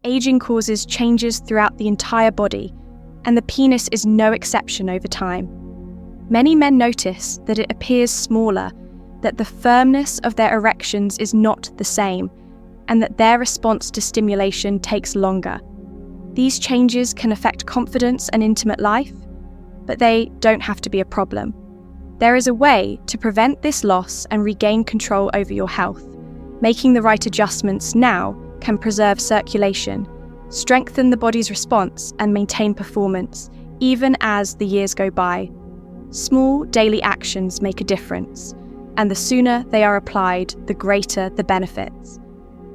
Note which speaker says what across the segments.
Speaker 1: Aging causes changes throughout the entire body, and the penis is no exception over time. Many men notice that it appears smaller, that the firmness of their erections is not the same, and that their response to stimulation takes longer. These changes can affect confidence and intimate life, but they don't have to be a problem. There is a way to prevent this loss and regain control over your health. Making the right adjustments now can preserve circulation, strengthen the body's response, and maintain performance, even as the years go by. Small daily actions make a difference, and the sooner they are applied, the greater the benefits.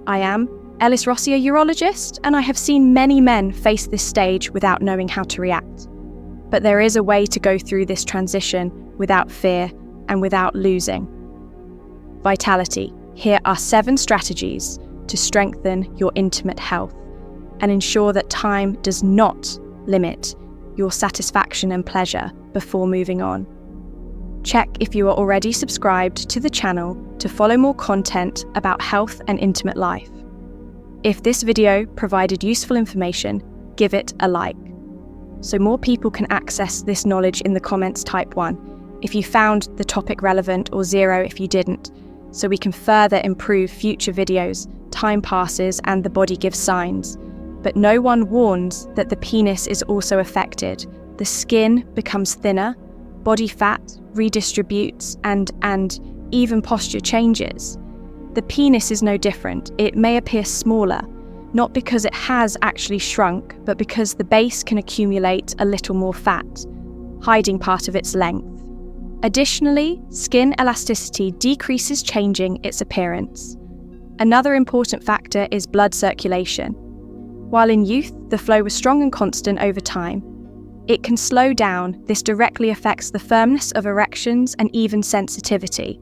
Speaker 1: I am Elis Rossi, a urologist, and I have seen many men face this stage without knowing how to react. But there is a way to go through this transition without fear and without losing vitality. Here are 7 strategies to strengthen your intimate health and ensure that time does not limit your satisfaction and pleasure before moving on. Check if you are already subscribed to the channel to follow more content about health and intimate life. If this video provided useful information, give it a like. So more people can access this knowledge. In the comments, type 1 if you found the topic relevant or 0 if you didn't, so we can further improve future videos. Time passes and the body gives signs, but no one warns that the penis is also affected. The skin becomes thinner, body fat redistributes, and even posture changes. The penis is no different. It may appear smaller, not because it has actually shrunk, but because the base can accumulate a little more fat, hiding part of its length. Additionally, skin elasticity decreases, changing its appearance. Another important factor is blood circulation. While in youth, the flow was strong and constant over time, it can slow down. This directly affects the firmness of erections and even sensitivity.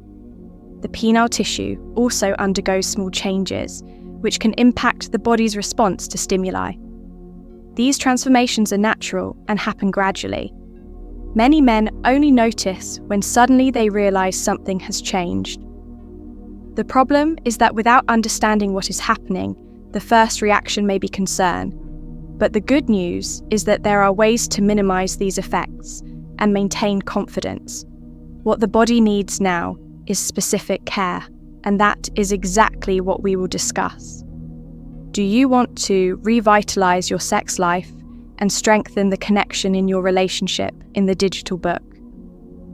Speaker 1: The penile tissue also undergoes small changes, which can impact the body's response to stimuli. These transformations are natural and happen gradually. Many men only notice when suddenly they realize something has changed. The problem is that without understanding what is happening, the first reaction may be concern. But the good news is that there are ways to minimize these effects and maintain confidence. What the body needs now is specific care, and that is exactly what we will discuss. Do you want to revitalize your sex life and strengthen the connection in your relationship in the digital book?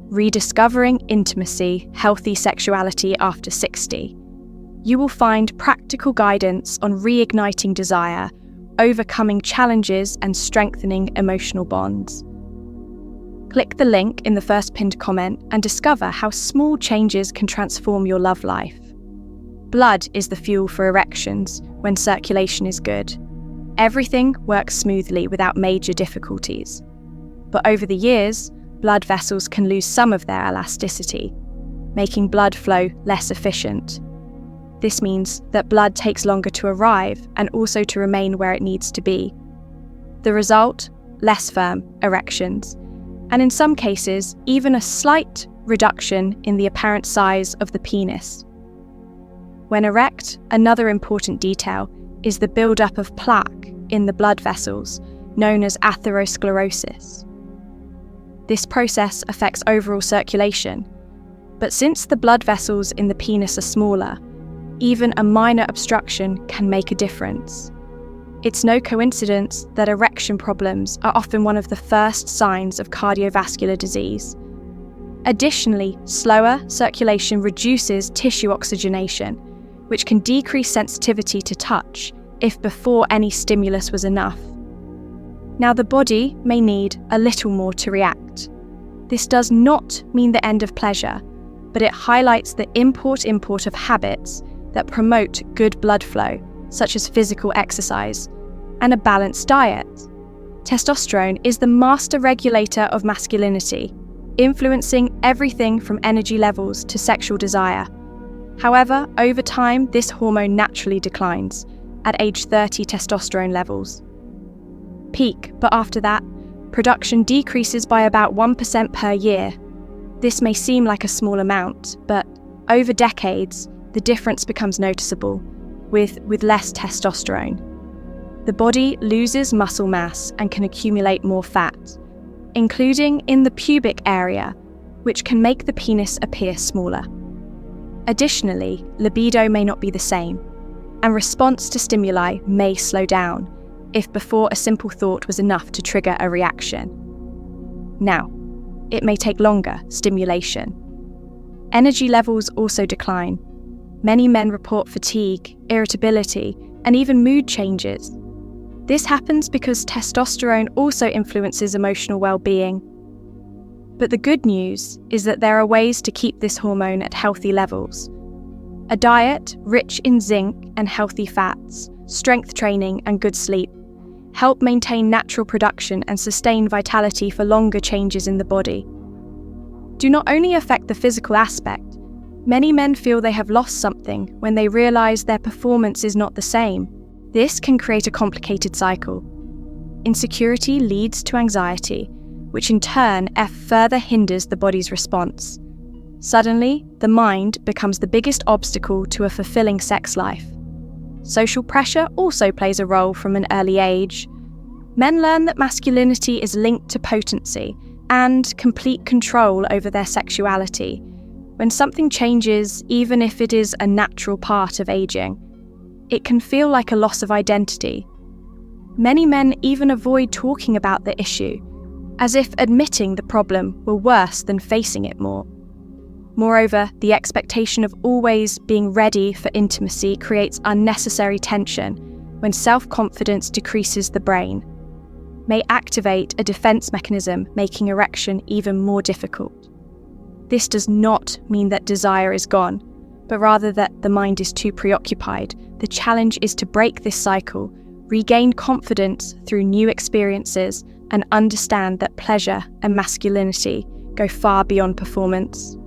Speaker 1: Rediscovering Intimacy, Healthy Sexuality After 60. You will find practical guidance on reigniting desire, overcoming challenges, and strengthening emotional bonds. Click the link in the first pinned comment and discover how small changes can transform your love life. Blood is the fuel for erections when circulation is good. Everything works smoothly without major difficulties. But over the years, blood vessels can lose some of their elasticity, making blood flow less efficient. This means that blood takes longer to arrive and also to remain where it needs to be. The result? Less firm erections, and in some cases, even a slight reduction in the apparent size of the penis. When erect, another important detail is the buildup of plaque in the blood vessels, known as atherosclerosis. This process affects overall circulation, but since the blood vessels in the penis are smaller, even a minor obstruction can make a difference. It's no coincidence that erection problems are often one of the first signs of cardiovascular disease. Additionally, slower circulation reduces tissue oxygenation, which can decrease sensitivity to touch if before any stimulus was enough. Now, the body may need a little more to react. This does not mean the end of pleasure, but it highlights the import of habits that promote good blood flow, such as physical exercise and a balanced diet. Testosterone is the master regulator of masculinity, influencing everything from energy levels to sexual desire. However, over time, this hormone naturally declines. At age 30, testosterone levels peak, but after that, production decreases by about 1% per year. This may seem like a small amount, but over decades, the difference becomes noticeable, with less testosterone. the body loses muscle mass and can accumulate more fat, including in the pubic area, which can make the penis appear smaller. Additionally, libido may not be the same, and response to stimuli may slow down if before a simple thought was enough to trigger a reaction. Now, it may take longer stimulation. Energy levels also decline. Many men report fatigue, irritability, and even mood changes. This happens because testosterone also influences emotional well-being. But the good news is that there are ways to keep this hormone at healthy levels. A diet rich in zinc and healthy fats, strength training, and good sleep help maintain natural production and sustain vitality for longer changes in the body. Do not only affect the physical aspect, many men feel they have lost something when they realize their performance is not the same. This can create a complicated cycle. Insecurity leads to anxiety, which in turn further hinders the body's response. Suddenly, the mind becomes the biggest obstacle to a fulfilling sex life. Social pressure also plays a role from an early age. Men learn that masculinity is linked to potency and complete control over their sexuality. When something changes, even if it is a natural part of aging, it can feel like a loss of identity. Many men even avoid talking about the issue, as if admitting the problem were worse than facing it more. Moreover, the expectation of always being ready for intimacy creates unnecessary tension when self-confidence decreases. The brain may activate a defense mechanism, making erection even more difficult. This does not mean that desire is gone, but rather that the mind is too preoccupied. The challenge is to break this cycle, regain confidence through new experiences, and understand that pleasure and masculinity go far beyond performance.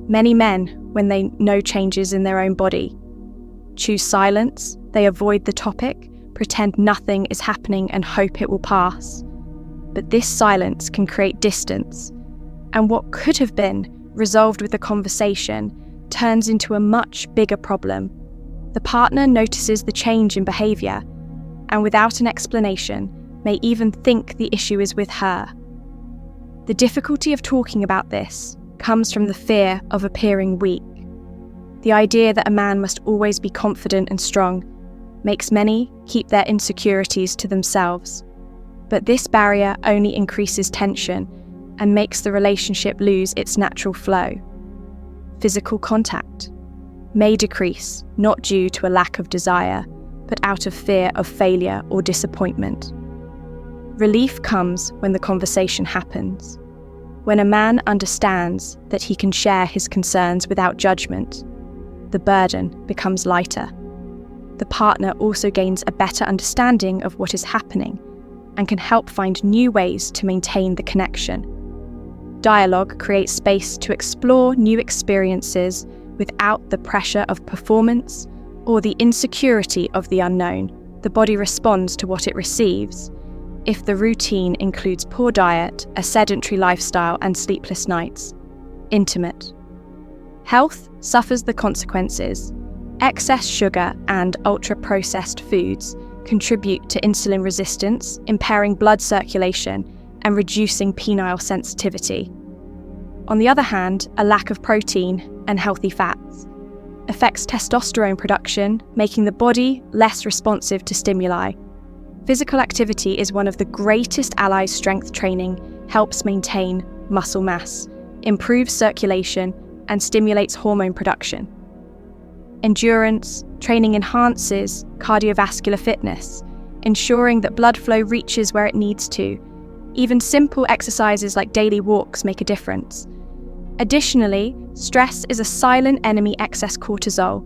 Speaker 1: Many men, when they know changes in their own body, choose silence. They avoid the topic, pretend nothing is happening, and hope it will pass. But this silence can create distance, and what could have been resolved with a conversation turns into a much bigger problem. The partner notices the change in behavior, and without an explanation, may even think the issue is with her. The difficulty of talking about this comes from the fear of appearing weak. The idea that a man must always be confident and strong makes many keep their insecurities to themselves. But this barrier only increases tension and makes the relationship lose its natural flow. Physical contact may decrease, not due to a lack of desire, but out of fear of failure or disappointment. Relief comes when the conversation happens. When a man understands that he can share his concerns without judgment, the burden becomes lighter. The partner also gains a better understanding of what is happening and can help find new ways to maintain the connection. Dialogue creates space to explore new experiences without the pressure of performance or the insecurity of the unknown. The body responds to what it receives. If the routine includes poor diet, a sedentary lifestyle, and sleepless nights, intimate. Health suffers the consequences. Excess sugar and ultra-processed foods contribute to insulin resistance, impairing blood circulation and reducing penile sensitivity. On the other hand, a lack of protein and healthy fats affects testosterone production, making the body less responsive to stimuli. Physical activity is one of the greatest allies. Strength training helps maintain muscle mass, improves circulation, and stimulates hormone production. Endurance training enhances cardiovascular fitness, ensuring that blood flow reaches where it needs to. Even simple exercises like daily walks make a difference. Additionally, stress is a silent enemy. Excess cortisol,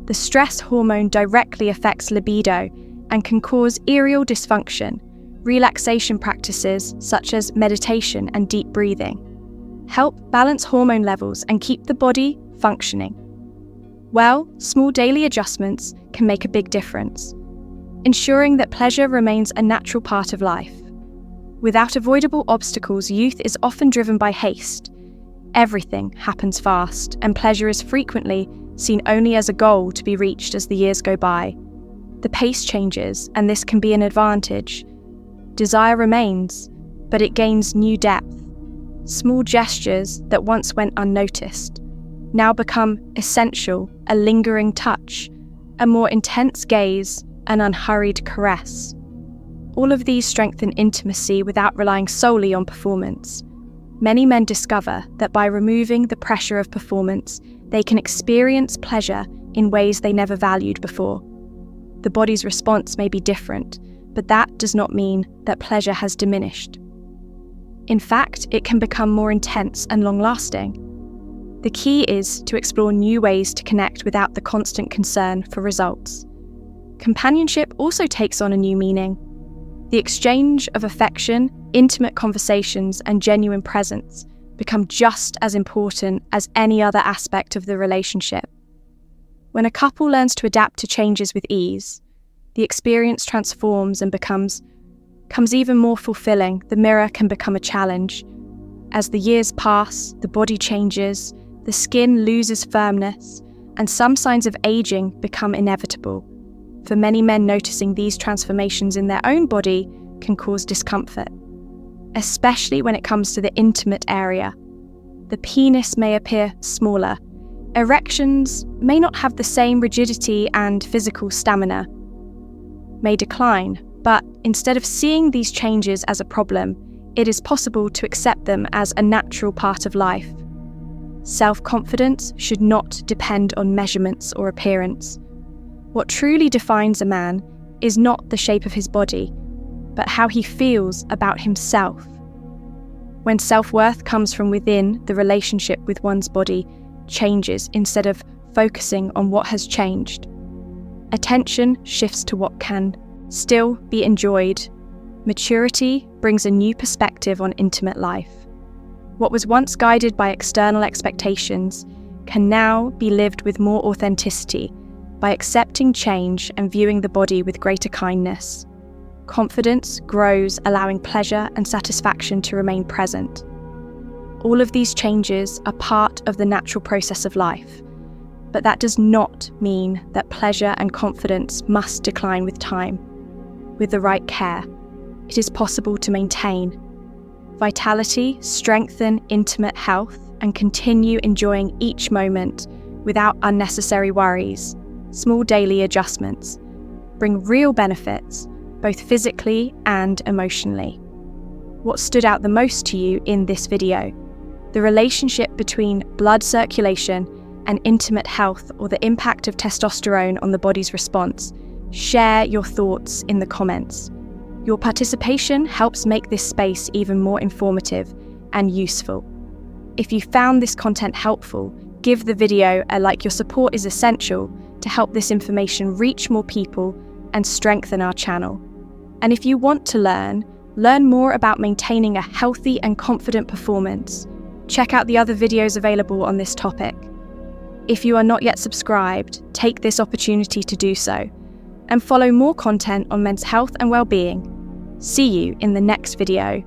Speaker 1: the stress hormone, directly affects libido and can cause erectile dysfunction. Relaxation practices such as meditation and deep breathing help balance hormone levels and keep the body functioning. Well, small daily adjustments can make a big difference, ensuring that pleasure remains a natural part of life. Without avoidable obstacles, youth is often driven by haste. Everything happens fast, and pleasure is frequently seen only as a goal to be reached as the years go by. The pace changes, and this can be an advantage. Desire remains, but it gains new depth. Small gestures that once went unnoticed now become essential, a lingering touch, a more intense gaze, an unhurried caress. All of these strengthen intimacy without relying solely on performance. Many men discover that by removing the pressure of performance, they can experience pleasure in ways they never valued before. The body's response may be different, but that does not mean that pleasure has diminished. In fact, it can become more intense and long-lasting. The key is to explore new ways to connect without the constant concern for results. Companionship also takes on a new meaning. The exchange of affection, intimate conversations, and genuine presence become just as important as any other aspect of the relationship. When a couple learns to adapt to changes with ease, the experience transforms and becomes even more fulfilling. The mirror can become a challenge. As the years pass, the body changes, the skin loses firmness, and some signs of aging become inevitable. For many men, noticing these transformations in their own body can cause discomfort, especially when it comes to the intimate area. The penis may appear smaller. Erections may not have the same rigidity, and physical stamina may decline. But instead of seeing these changes as a problem, it is possible to accept them as a natural part of life. Self-confidence should not depend on measurements or appearance. What truly defines a man is not the shape of his body, but how he feels about himself. When self-worth comes from within, the relationship with one's body changes instead of focusing on what has changed. Attention shifts to what can still be enjoyed. Maturity brings a new perspective on intimate life. What was once guided by external expectations can now be lived with more authenticity by accepting change and viewing the body with greater kindness. Confidence grows, allowing pleasure and satisfaction to remain present. All of these changes are part of the natural process of life, but that does not mean that pleasure and confidence must decline with time. With the right care, it is possible to maintain vitality, strengthen intimate health, and continue enjoying each moment without unnecessary worries. Small daily adjustments bring real benefits, both physically and emotionally. What stood out the most to you in this video? The relationship between blood circulation and intimate health, or the impact of testosterone on the body's response? Share your thoughts in the comments. Your participation helps make this space even more informative and useful. If you found this content helpful, give the video a like. Your support is essential to help this information reach more people and strengthen our channel. And if you want to learn more about maintaining a healthy and confident performance, check out the other videos available on this topic. If you are not yet subscribed, take this opportunity to do so, and follow more content on men's health and well-being. See you in the next video.